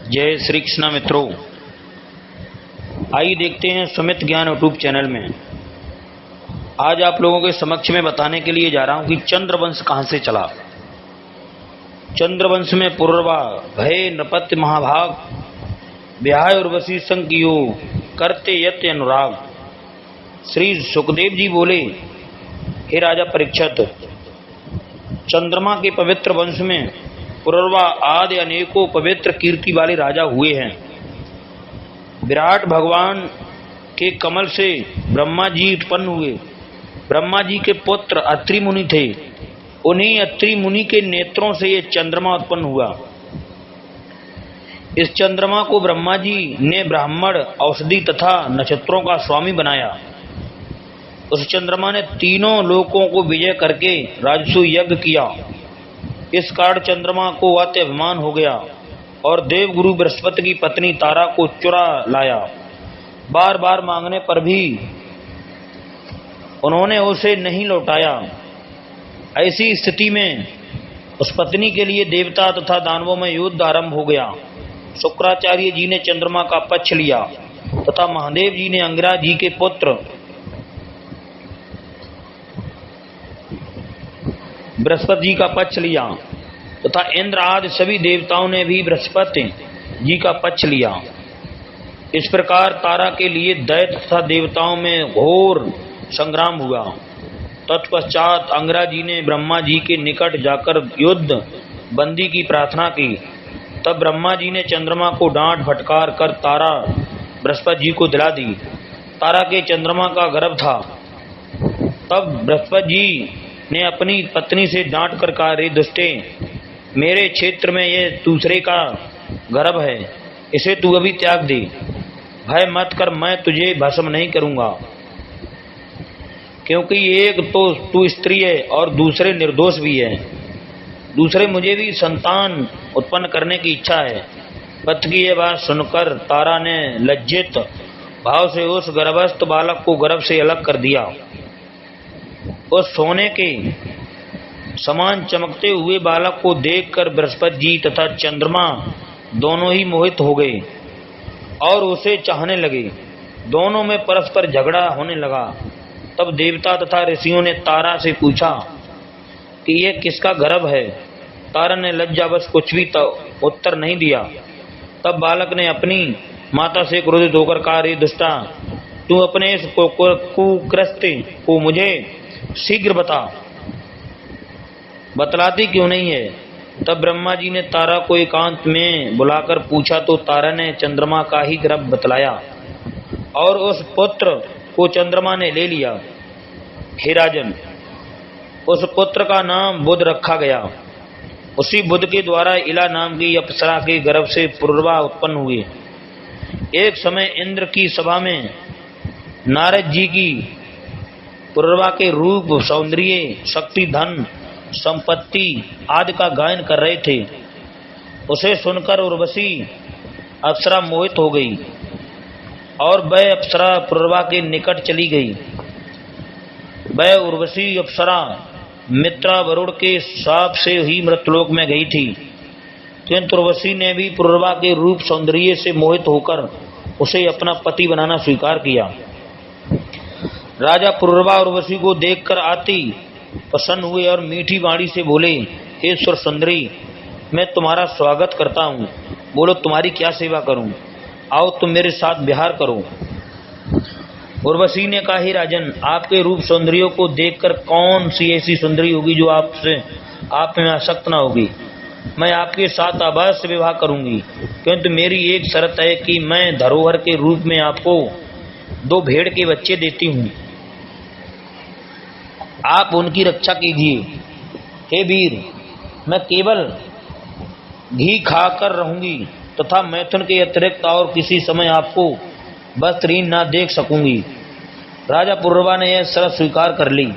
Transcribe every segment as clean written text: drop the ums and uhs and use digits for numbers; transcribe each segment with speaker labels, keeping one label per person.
Speaker 1: जय श्री कृष्णा मित्रों, आइए देखते हैं सुमित ज्ञान यूट्यूब चैनल में। आज आप लोगों के समक्ष में बताने के लिए जा रहा हूं कि चंद्रवंश कहां से चला। चंद्रवंश में पुरवा भय नृपत्य महाभाग, ब्याह उर्वशी संग कियो करते यत्य अनुराग। श्री सुखदेव जी बोले, हे राजा परीक्षित, चंद्रमा के पवित्र वंश में पुरवा आदि अनेकों पवित्र कीर्ति वाले राजा हुए हैं। विराट भगवान के कमल से ब्रह्मा जी उत्पन्न हुए। ब्रह्मा जी के पुत्र अत्रि मुनि थे। उन्हीं अत्रि मुनि के नेत्रों से ये चंद्रमा उत्पन्न हुआ। इस चंद्रमा को ब्रह्मा जी ने ब्राह्मण, औषधि तथा नक्षत्रों का स्वामी बनाया। उस चंद्रमा ने तीनों लोकों को विजय करके राजसु यज्ञ किया। इस कारण चंद्रमा को अति अभिमान हो गया और देवगुरु बृहस्पति की पत्नी तारा को चुरा लाया। बार बार मांगने पर भी उन्होंने उसे नहीं लौटाया। ऐसी स्थिति में उस पत्नी के लिए देवता तथा दानवों में युद्ध आरंभ हो गया। शुक्राचार्य जी ने चंद्रमा का पक्ष लिया तथा महादेव जी ने अंगिरा जी के पुत्र बृहस्पति जी का पक्ष लिया तथा इंद्र आदि सभी देवताओं ने भी बृहस्पति जी का पक्ष लिया। इस प्रकार तारा के लिए दैत्य तथा देवताओं में घोर संग्राम हुआ। तत्पश्चात अंगिरा जी ने ब्रह्मा जी के निकट जाकर युद्ध बंदी की प्रार्थना की। तब ब्रह्मा जी ने चंद्रमा को डांट फटकार कर तारा बृहस्पति जी को दिला दी। तारा के चंद्रमा का गर्भ था। तब बृहस्पति जी ने अपनी पत्नी से डांट कर कहा, रे दुष्टे, मेरे क्षेत्र में ये दूसरे का गर्भ है, इसे तू अभी त्याग दे। भय मत कर, मैं तुझे भस्म नहीं करूंगा, क्योंकि एक तो तू स्त्री है और दूसरे निर्दोष भी है। दूसरे मुझे भी संतान उत्पन्न करने की इच्छा है। पति की यह बात सुनकर तारा ने लज्जित भाव से उस गर्भस्थ बालक को गर्भ से अलग कर दिया। उस सोने के समान चमकते हुए बालक को देखकर बृहस्पति जी तथा चंद्रमा दोनों ही मोहित हो गए और उसे चाहने लगे। दोनों में परस्पर झगड़ा होने लगा। तब देवता तथा ऋषियों ने तारा से पूछा कि यह किसका गर्भ है। तारा ने लज्जावश कुछ भी उत्तर नहीं दिया। तब बालक ने अपनी माता से क्रोधित होकर कहा, रे दुष्टा, तू अपने इस कुकृत्य को मुझे शीघ्र बतलाती क्यों नहीं है। तब ब्रह्मा जी ने तारा को एकांत में बुलाकर पूछा तो तारा ने चंद्रमा का ही गर्भ बतलाया और उस पुत्र को चंद्रमा ने ले लिया। हे राजन, उस पुत्र का नाम बुध रखा गया। उसी बुध के द्वारा इला नाम की अप्सरा के गर्भ से पुरवा उत्पन्न हुए। एक समय इंद्र की सभा में नारद जी की पुरवा के रूप, सौंदर्य, शक्ति, धन, संपत्ति आदि का गायन कर रहे थे। उसे सुनकर उर्वशी अप्सरा मोहित हो गई और वह अप्सरा पुरवा के निकट चली गई। वह उर्वशी अप्सरा मित्रा वरुण के शाप से ही मृतलोक में गई थी। किंतु उर्वशी ने भी पुरवा के रूप, सौंदर्य से मोहित होकर उसे अपना पति बनाना स्वीकार किया। राजा पुरवा उर्वशी को देखकर आती प्रसन्न हुए और मीठी वाणी से बोले, हे सुर सुंदरी, मैं तुम्हारा स्वागत करता हूँ। बोलो, तुम्हारी क्या सेवा करूँ? आओ तुम मेरे साथ विहार करो। उर्वशी ने कहा, हे राजन, आपके रूप सौंदर्यों को देखकर कौन सी ऐसी सुंदरी होगी जो आप में आसक्त न होगी। मैं आपके साथ अवश्य विवाह करूंगी, किंतु मेरी एक शर्त है कि मैं धरोहर के रूप में आपको 2 भेड़ के बच्चे देती हूँ। आप उनकी रक्षा कीजिए। हे वीर, मैं केवल घी खाकर रहूंगी तथा मैथुन के अतिरिक्त और किसी समय आपको वस्त्रहीन न देख सकूंगी। राजा पुरवा ने यह शर्त स्वीकार कर ली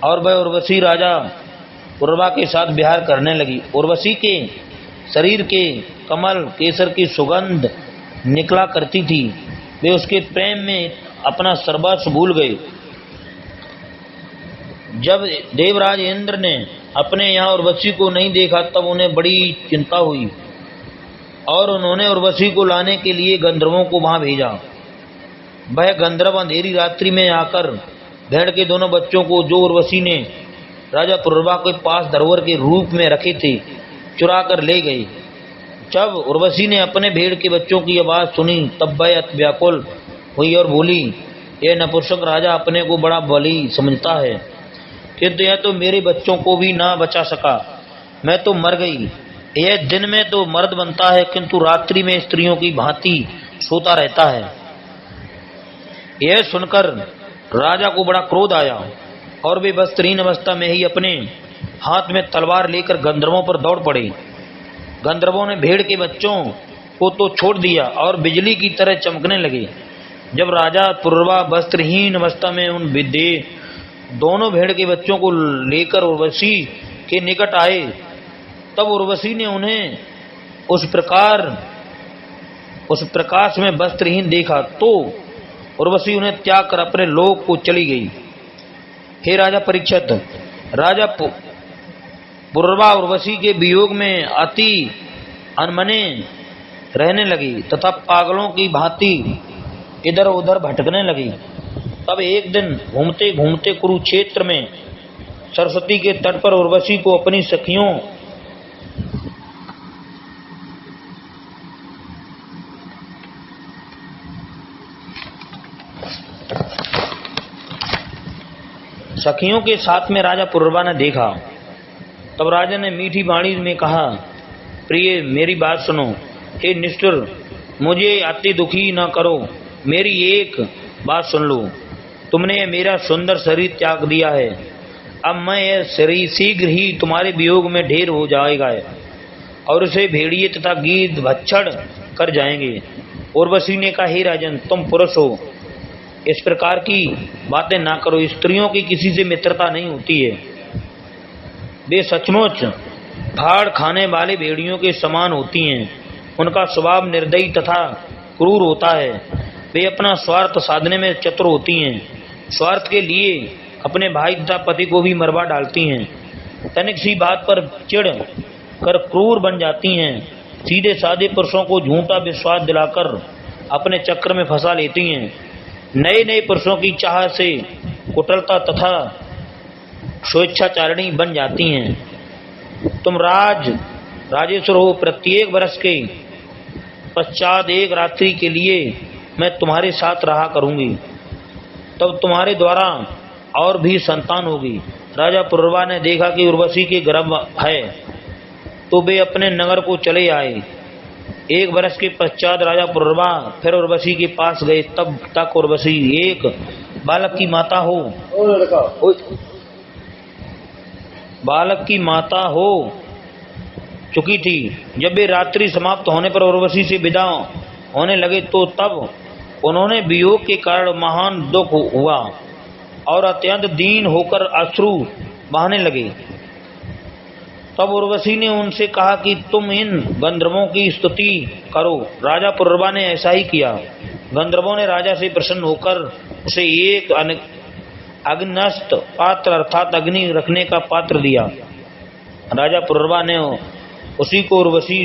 Speaker 1: और वह उर्वशी राजा पुरवा के साथ विहार करने लगी। उर्वशी के शरीर के कमल केसर की सुगंध निकला करती थी। वे उसके प्रेम में अपना सर्वस्व भूल गए। जब देवराज इंद्र ने अपने यहाँ उर्वशी को नहीं देखा तब उन्हें बड़ी चिंता हुई। और उन्होंने उर्वशी को लाने के लिए गंधर्वों को वहां भेजा। वह गंधर्व अंधेरी रात्रि में आकर भेड़ के दोनों बच्चों को, जो उर्वशी ने राजा पुरुरवा के पास धरोहर के रूप में रखे थे, चुरा कर ले गए। जब उर्वशी ने अपने भेड़ के बच्चों की आवाज सुनी तब वह अति व्याकुल हुई और बोली, यह नपुंसक राजा अपने को बड़ा बली समझता है, किंतु यह तो मेरे बच्चों को भी ना बचा सका। मैं तो मर गई। यह दिन में तो मर्द बनता है, किंतु रात्रि में स्त्रियों की भांति सोता रहता है। यह सुनकर राजा को बड़ा क्रोध आया और वे वस्त्रहीन अवस्था में ही अपने हाथ में तलवार लेकर गंधर्वों पर दौड़ पड़े। गंधर्वों ने भेड़ के बच्चों को तो छोड़ दिया और बिजली की तरह चमकने लगे। जब राजा पुरुरवा वस्त्रहीन अवस्था में उन दोनों भेड़ के बच्चों को लेकर उर्वशी के निकट आए, तब उर्वशी ने उन्हें उस प्रकाश में वस्त्रहीन देखा तो उर्वशी उन्हें त्याग कर अपने लोक को चली गई। हे राजा परीक्षित, राजा पुरुरवा उर्वशी के वियोग में अति अनमने रहने लगी तथा पागलों की भांति इधर उधर भटकने लगी। तब एक दिन घूमते घूमते कुरुक्षेत्र में सरस्वती के तट पर उर्वशी को अपनी सखियों के साथ में राजा पुरुरवा ने देखा। तब राजा ने मीठी वाणी में कहा, प्रिय मेरी बात सुनो। हे निष्ठुर, मुझे अति दुखी न करो। मेरी एक बात सुन लो। तुमने मेरा सुंदर शरीर त्याग दिया है। अब मैं यह शरीर शीघ्र ही तुम्हारे वियोग में ढेर हो जाएगा और उसे भेड़िए तथा गीध भक्षण कर जाएंगे। उर्वशी ने कहा, हे राजन, तुम पुरुष हो, इस प्रकार की बातें ना करो। स्त्रियों की किसी से मित्रता नहीं होती है। वे सचमुच फाड़ खाने वाले भेड़ियों के समान होती हैं। उनका स्वभाव निर्दयी तथा क्रूर होता है। वे अपना स्वार्थ साधने में चतुर होती हैं। स्वार्थ के लिए अपने भाई तथा पति को भी मरवा डालती हैं। तनिक सी बात पर चिढ़ कर क्रूर बन जाती हैं। सीधे साधे पुरुषों को झूठा विश्वास दिलाकर अपने चक्र में फंसा लेती हैं। नए नए पुरुषों की चाह से कुटिलता तथा स्वेच्छाचारिणी बन जाती हैं। तुम राजेश्वर हो। प्रत्येक वर्ष के पश्चात एक रात्रि के लिए मैं तुम्हारे साथ रहा करूंगी। तब तुम्हारे द्वारा और भी संतान होगी। राजा पुरुरवा ने देखा कि उर्वशी के गर्भ है, तो वे अपने नगर को चले आए। एक वर्ष के पश्चात राजा पुरुरवा फिर उर्वशी के पास गए। तब तक उर्वशी एक बालक की माता हो चुकी थी। जब वे रात्रि समाप्त होने पर उर्वशी से विदा होने लगे तो तब उन्होंने वियोग के कारण महान दुख हुआ और अत्यंत दीन होकर अश्रु बहाने लगे। तब उर्वशी ने उनसे कहा कि तुम इन गंधर्वों की स्तुति करो। राजा पुरुरवा ने ऐसा ही किया। गंधर्वों ने राजा से प्रसन्न होकर उसे एक अग्नस्त पात्र अर्थात अग्नि रखने का पात्र दिया। राजा पुरुरवा ने उसी को उर्वशी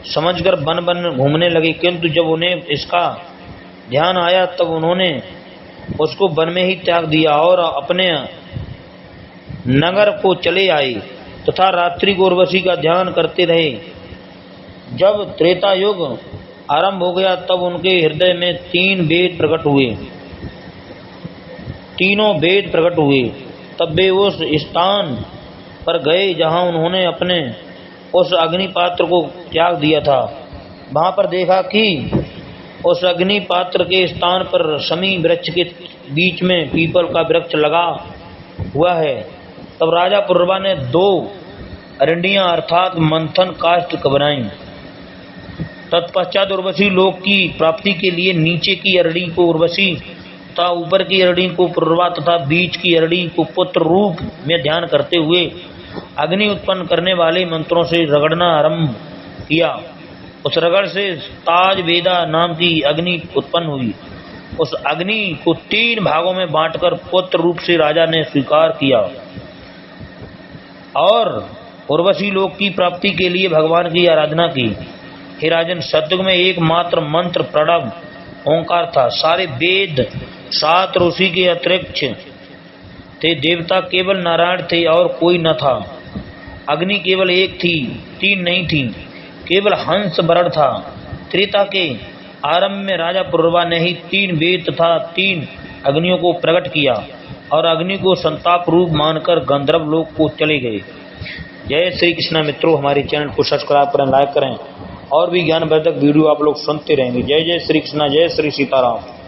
Speaker 1: समझकर बन बन घूमने लगे, किंतु जब उन्हें इसका ध्यान आया तब उन्होंने उसको वन में ही त्याग दिया और अपने नगर को चले आए तथा रात्रि को उर्वशी का ध्यान करते रहे। जब त्रेता युग आरंभ हो गया तब उनके हृदय में तीनों वेद प्रकट हुए। तब वे उस स्थान पर गए जहां उन्होंने अपने उस अग्नि पात्र को त्याग दिया था। वहां पर देखा कि उस अग्नि पात्र के स्थान पर शमी वृक्ष के बीच में पीपल का वृक्ष लगा हुआ है। तब राजा पुरुरवा ने 2 अरंडियां अर्थात मंथन काष्ठ बनाई। तत्पश्चात उर्वशी लोक की प्राप्ति के लिए नीचे की अरड़ी को उर्वशी तथा ऊपर की अरड़ी को पुरुरवा तथा बीच की अरड़ी को पुत्र रूप में ध्यान करते हुए अग्नि उत्पन्न करने वाले मंत्रों से रगड़ना आरंभ किया। उस रगड़ से ताज वेदा नाम की अग्नि उत्पन्न हुई। उस अग्नि को 3 भागों में बांटकर पुत्र रूप से राजा ने स्वीकार किया और उर्वशी लोक की प्राप्ति के लिए भगवान की आराधना की। हे राजन, सतयुग में एकमात्र मंत्र प्रणव ओंकार था। सारे वेद 7 ऋषि के अतिरिक्त थे, देवता केवल नारायण थे और कोई न था। अग्नि केवल एक थी, 3 नहीं थी, केवल हंस वरण था। त्रेता के आरंभ में राजा पुरुरवा ने ही 3 वेद तथा 3 अग्नियों को प्रकट किया और अग्नि को संताप रूप मानकर गंधर्व लोक को चले गए। जय श्री कृष्ण। मित्रों, हमारे चैनल को सब्सक्राइब करें, लाइक करें और भी ज्ञानवर्धक वीडियो आप लोग सुनते रहेंगे। जय जय श्री कृष्ण, जय श्री सीताराम।